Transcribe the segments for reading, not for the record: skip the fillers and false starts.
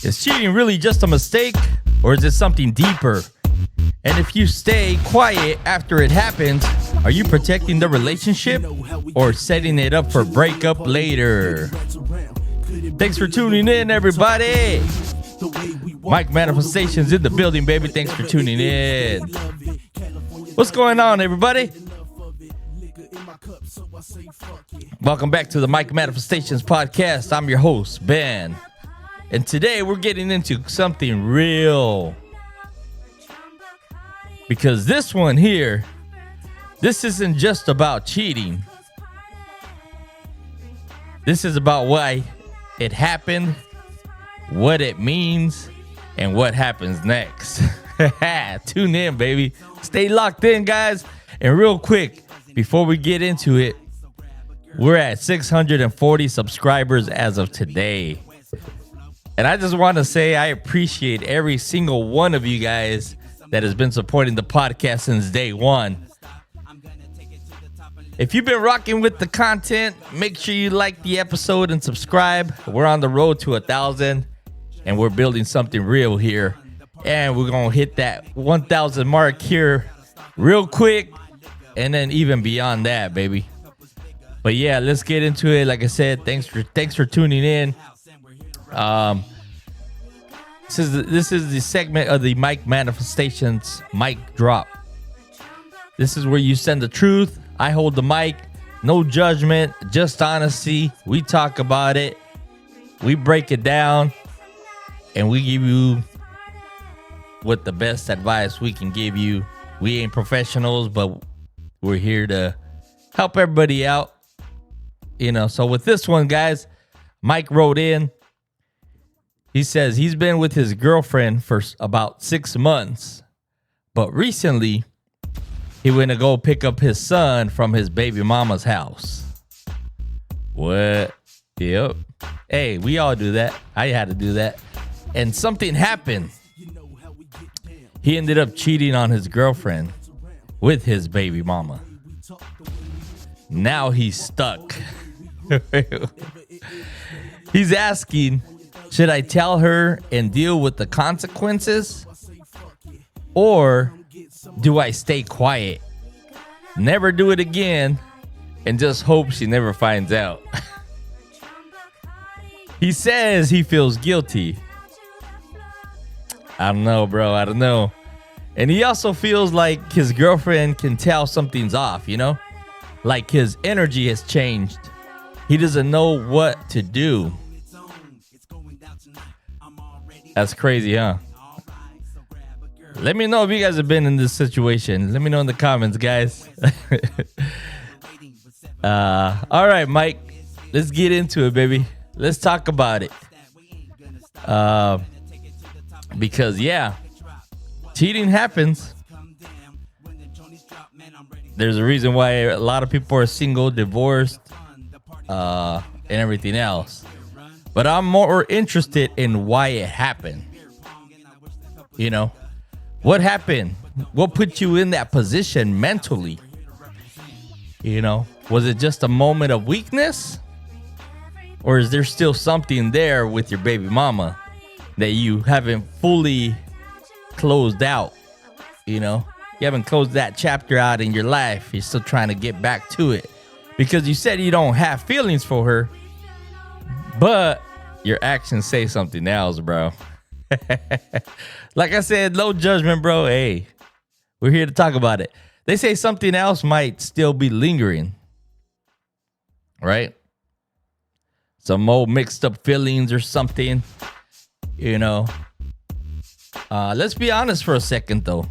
Is cheating really just a mistake, or is it something deeper? And if you stay quiet after it happens, are you protecting the relationship or setting it up for breakup later? Thanks for tuning in, everybody. Mike Manifestations in the building, baby. Thanks for tuning in. What's going on, everybody? Welcome back to the Mike Manifestations podcast. I'm your host, Ben. And today we're getting into something real. Because this one here, this isn't just about cheating. This is about why it happened, what it means, and what happens next. Tune in, baby. Stay locked in, guys. And real quick, before we get into it, we're at 640 subscribers as of today. And I just want to say I appreciate every single one of you guys that has been supporting the podcast since day one. If you've been rocking with the content, make sure you like the episode and subscribe. We're on the road to 1,000 and we're building something real here. And we're going to hit that 1,000 mark here real quick and then even beyond that, baby. But yeah, let's get into it. Like I said, thanks for tuning in. This is the segment of the Mike Manifestations mic drop. This is where you send the truth. I hold the mic. No judgment, just honesty. We talk about it. We break it down. And we give you what the best advice we can give you. We ain't professionals, but we're here to help everybody out. You know, so with this one, guys, Mike wrote in. He says he's been with his girlfriend for about 6 months, but recently he went to go pick up his son from his baby mama's house. What? Yep. Hey, we all do that. I had to do that. And something happened. He ended up cheating on his girlfriend with his baby mama. Now he's stuck. He's asking, should I tell her and deal with the consequences? Or do I stay quiet, never do it again, and just hope she never finds out? He says he feels guilty. I don't know, bro. I don't know. And he also feels like his girlfriend can tell something's off, you know? Like his energy has changed. He doesn't know what to do. That's crazy, huh? Let me know if you guys have been in this situation. Let me know in the comments, guys. All right, Mike. Let's get into it, baby. Let's talk about it. Because, yeah, cheating happens. There's a reason why a lot of people are single, divorced, and everything else. But I'm more interested in why it happened. You know, what happened? What put you in that position mentally? You know, was it just a moment of weakness? Or is there still something there with your baby mama that you haven't fully closed out? You know, you haven't closed that chapter out in your life. You're still trying to get back to it. Because you said you don't have feelings for her, but your actions say something else, bro. Like I said, no judgment, bro. Hey, we're here to talk about it. They say something else might still be lingering, right? Some old mixed up feelings or something, you know. Let's be honest for a second, though.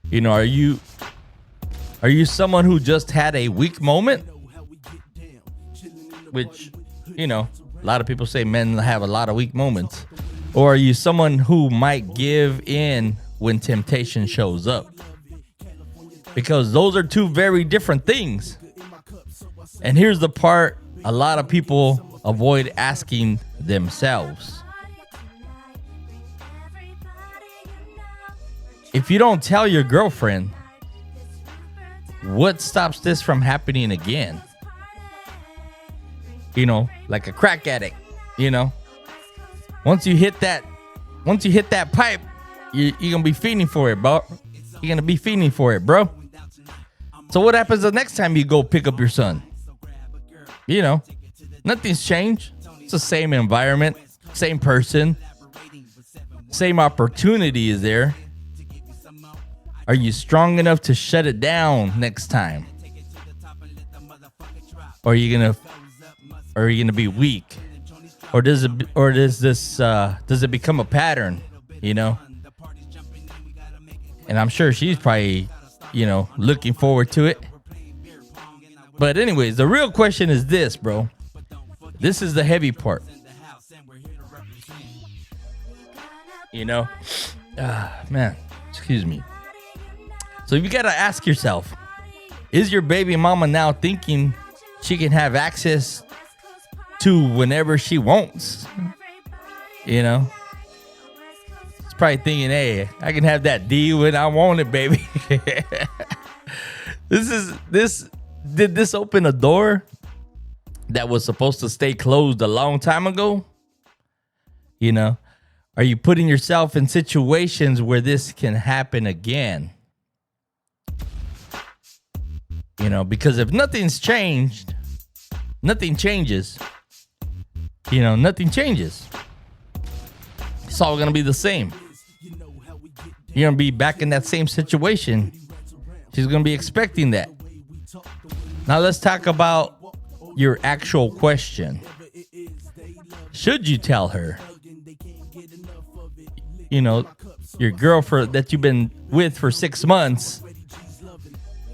You know, are you someone who just had a weak moment? Which, you know, a lot of people say men have a lot of weak moments. Or are you someone who might give in when temptation shows up? Because those are two very different things. And here's the part a lot of people avoid asking themselves. If you don't tell your girlfriend, what stops this from happening again? You know, like a crack addict, you know, Once you hit that pipe, you're gonna be feeding for it, bro. You're gonna be feeding for it, bro. So what happens the next time you go pick up your son? You know, nothing's changed. It's the same environment, same person, same opportunity is there. Are you strong enough to shut it down next time? Or are you gonna be weak? Or does it become a pattern, you know? And I'm sure she's probably, you know, looking forward to it. But anyways, the real question is this, bro. This is the heavy part. You know? Man, excuse me. So you got to ask yourself, is your baby mama now thinking she can have access to whenever she wants? You know? It's probably thinking, hey, I can have that D when I want it, baby. Did this open a door that was supposed to stay closed a long time ago? You know? Are you putting yourself in situations where this can happen again? You know, because if nothing's changed, nothing changes. You know, nothing changes. It's all going to be the same. You're going to be back in that same situation. She's going to be expecting that. Now let's talk about your actual question. Should you tell her? You know, your girlfriend that you've been with for 6 months,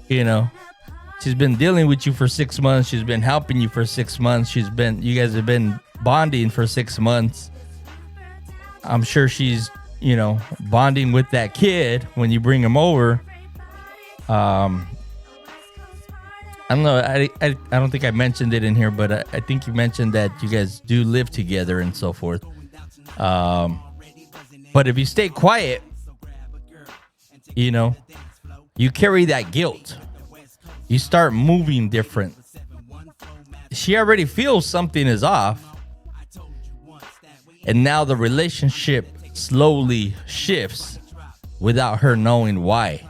you know, she's been dealing with you for 6 months. She's been helping you for 6 months. You guys have been bonding for 6 months. I'm sure she's, you know, bonding with that kid when you bring him over. I don't know. I don't think I mentioned it in here, but I think you mentioned that you guys do live together and so forth. But if you stay quiet, you know, you carry that guilt. You start moving different. She already feels something is off. And now the relationship slowly shifts without her knowing why.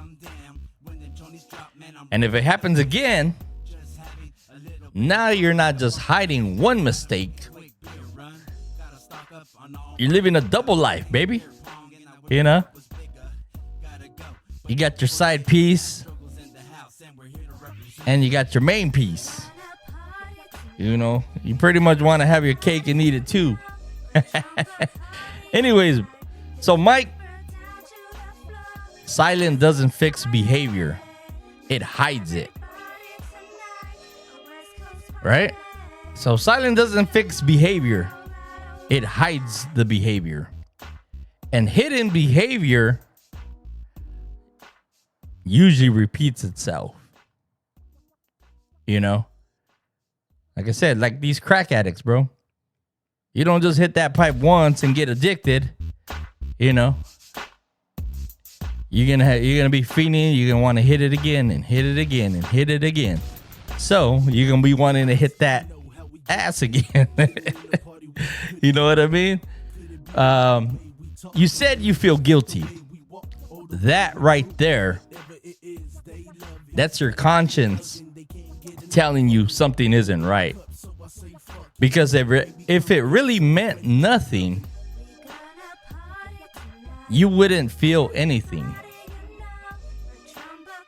And if it happens again, now you're not just hiding one mistake. You're living a double life, baby. You know? You got your side piece and you got your main piece. You know, you pretty much want to have your cake and eat it too. Anyways, so Mike, silence doesn't fix behavior. It hides it. Right? So silence doesn't fix behavior. It hides the behavior. And hidden behavior usually repeats itself. You know? Like I said, like these crack addicts, bro. You don't just hit that pipe once and get addicted. You know? You're gonna be feeding, you're gonna want to hit it again and hit it again and hit it again. So you're gonna be wanting to hit that ass again. You know what I mean? You said you feel guilty. That right there, that's your conscience telling you something isn't right. Because if it really meant nothing, you wouldn't feel anything.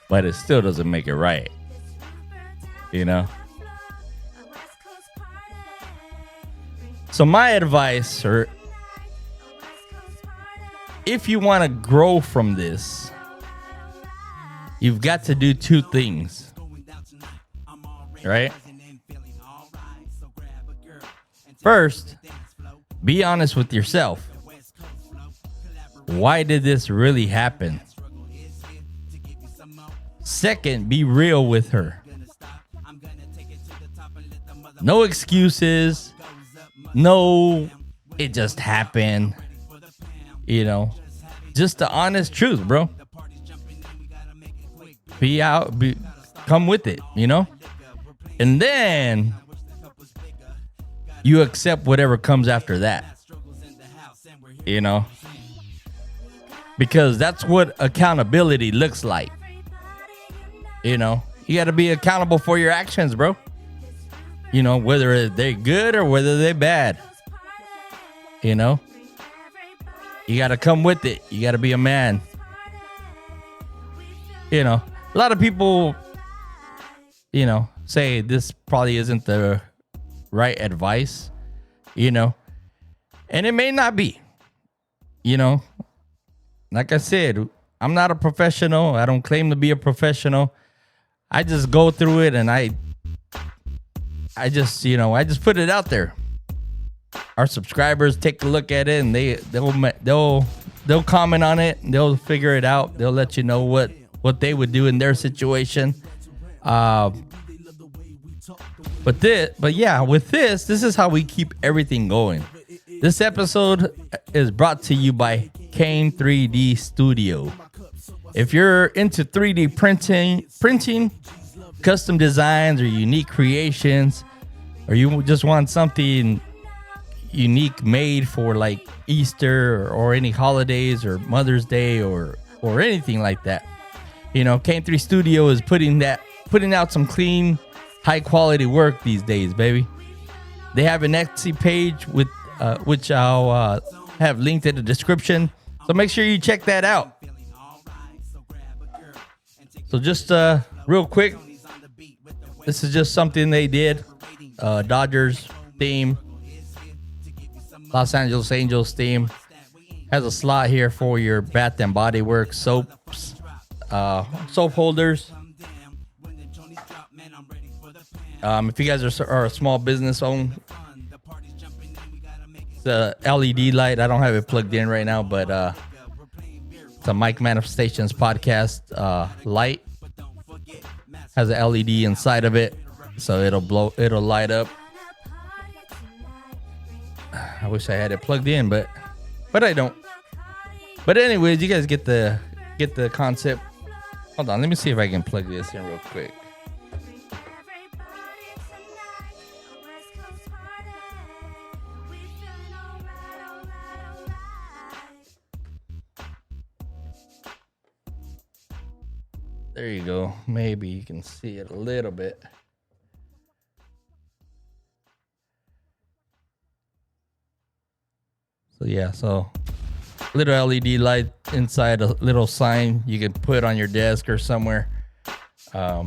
But it still doesn't make it right. You know? So my advice, or if you want to grow from this, you've got to do two things. Right? First, be honest with yourself. Why did this really happen? Second, be real with her. No excuses. No, it just happened. You know, just the honest truth, bro. Come with it, you know? And then you accept whatever comes after that. you know, because that's what accountability looks like. You know, you got to be accountable for your actions, bro. You know, whether they're good or whether they're bad. You know, you got to come with it. You got to be a man. You know, a lot of people, you know, say this probably isn't the right advice, you know, and it may not be, you know. Like I said, I'm not a professional. I don't claim to be a professional. I just go through it and I just, you know, I just put it out there. Our subscribers take a look at it and they'll comment on it. They'll figure it out. They'll let you know what they would do in their situation. But yeah, with this is how we keep everything going. This episode is brought to you by Kane 3D Studio. If you're into 3D printing, custom designs or unique creations, or you just want something unique made for like Easter or any holidays or Mother's Day or anything like that, you know, Kane 3D Studio is putting out some clean, high quality work these days, baby. They have an Etsy page with which I'll have linked in the description. So make sure you check that out. So just real quick, this is just something they did. Dodgers theme, Los Angeles Angels theme. Has a slot here for your Bath and Body Works soaps, soap holders. If you guys are a small business owned, the LED light, I don't have it plugged in right now, but it's a Mike Manifestations podcast light. Has an LED inside of it, so it'll light up. I wish I had it plugged in, but I don't. But anyways, you guys get the concept. Hold on, let me see if I can plug this in real quick. There you go. Maybe you can see it a little bit. So yeah, so little LED light inside a little sign you can put on your desk or somewhere. But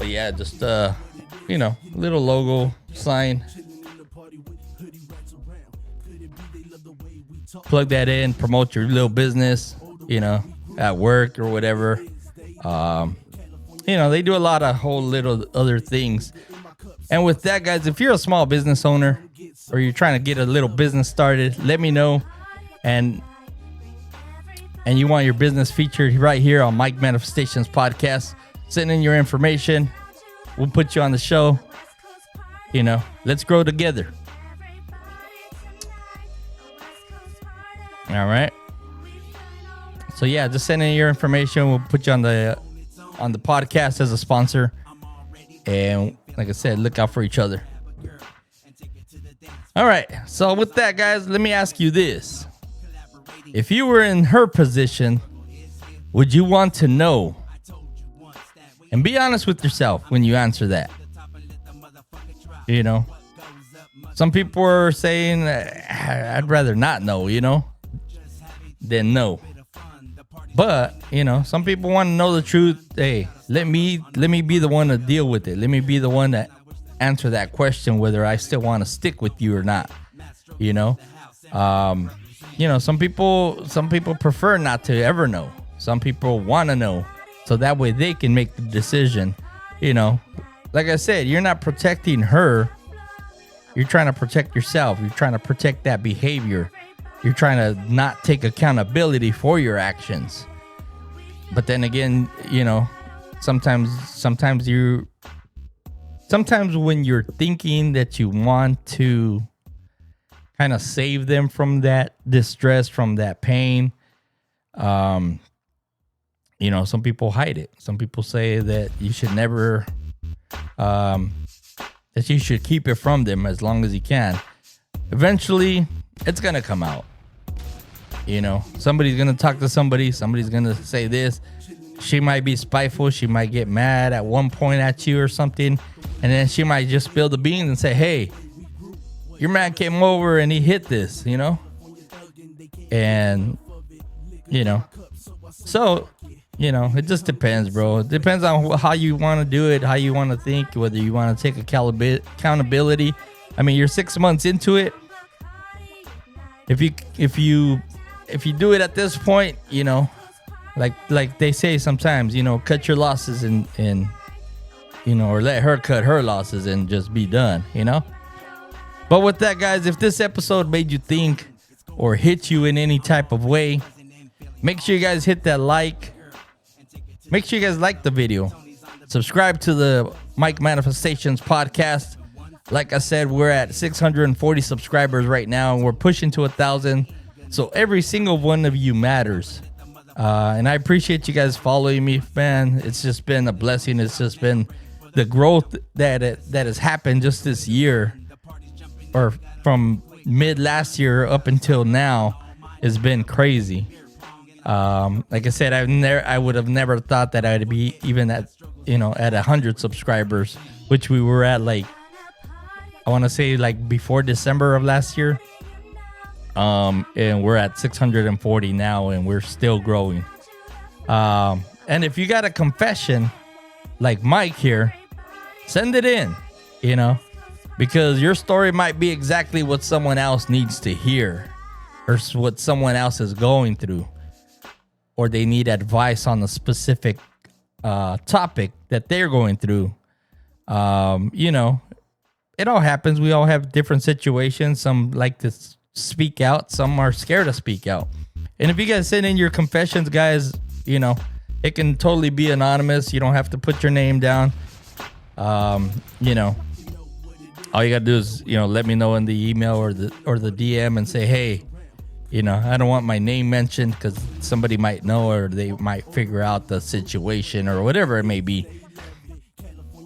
yeah, just you know, little logo sign. Plug that in, promote your little business, you know, at work or whatever. You know, they do a lot of whole little other things. And with that, guys, if you're a small business owner or you're trying to get a little business started, let me know. And you want your business featured right here on Mike Manifestations Podcast, send in your information. We'll put you on the show. You know, let's grow together. All right. So yeah, just send in your information. We'll put you on the podcast as a sponsor. And like I said, look out for each other. All right. So with that, guys, let me ask you this. If you were in her position, would you want to know? And be honest with yourself when you answer that. You know, some people are saying, I'd rather not know, you know, than no. But, you know, some people want to know the truth. Hey, let me be the one to deal with it. Let me be the one to answer that question, whether I still want to stick with you or not. You know, some people prefer not to ever know. Some people want to know, so that way they can make the decision. You know, like I said, you're not protecting her. You're trying to protect yourself. You're trying to protect that behavior. You're trying to not take accountability for your actions. But then again, you know, sometimes when you're thinking that you want to kind of save them from that distress, from that pain, you know, some people hide it. Some people say that you should never, that you should keep it from them as long as you can. eventually it's gonna come out. You know, somebody's gonna talk to somebody. Somebody's gonna say this. She might be spiteful. She might get mad at one point at you or something, and then she might just spill the beans and say, "Hey, your man came over and he hit this," you know, and you know, so you know, it just depends, bro. It depends on how you want to do it, how you want to think, whether you want to take accountability. I mean, you're 6 months into it. If you do it at this point, you know, like they say sometimes, you know, cut your losses and you know, or let her cut her losses and just be done, you know. But with that, guys, if this episode made you think or hit you in any type of way, make sure you guys hit that like. Make sure you guys like the video. Subscribe to the Mike Manifestations podcast. Like I said, we're at 640 subscribers right now, and we're pushing to 1,000. So every single one of you matters. And I appreciate you guys following me, man. It's just been a blessing. It's just been the growth that has happened just this year, or from mid last year up until now, has been crazy. Like I said, I would have never thought that I'd be even at, you know, at 100 subscribers, which we were at, like, I want to say like before December of last year. And we're at 640 now, and we're still growing. And if you got a confession like Mike here, send it in, you know, because your story might be exactly what someone else needs to hear, or what someone else is going through, or they need advice on a specific topic that they're going through. You know, it all happens. We all have different situations. Some like to speak out. Some are scared to speak out. And if you guys send in your confessions, guys, you know, it can totally be anonymous. You don't have to put your name down. You know, all you gotta do is, you know, let me know in the email or the DM and say, hey, you know, I don't want my name mentioned because somebody might know, or they might figure out the situation or whatever it may be.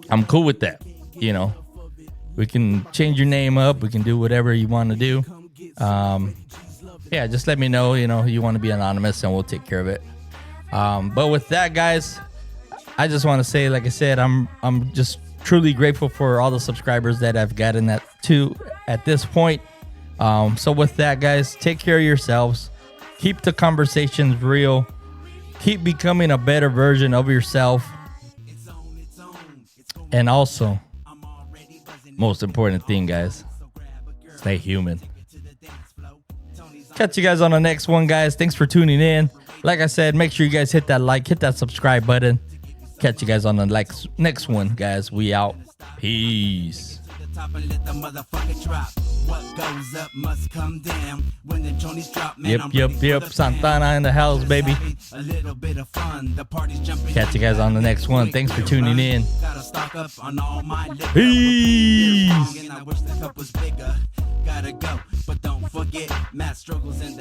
I'm cool with that. You know, we can change your name up. We can do whatever you want to do. Yeah, just let me know, you know, you want to be anonymous, and we'll take care of it. But with that, guys, I just want to say, like I said, I'm just truly grateful for all the subscribers that I've gotten at this point. So with that, guys, take care of yourselves. Keep the conversations real. Keep becoming a better version of yourself. And also, most important thing, guys, stay human. Catch you guys on the next one, guys. Thanks for tuning in. Like I said, make sure you guys hit that like, hit that subscribe button. Catch you guys on the next one, guys. We out. Peace. Yep. Santana in the house, baby. Catch you guys on the next one. Thanks for tuning in. Peace. Gotta go, but don't forget, math struggles in the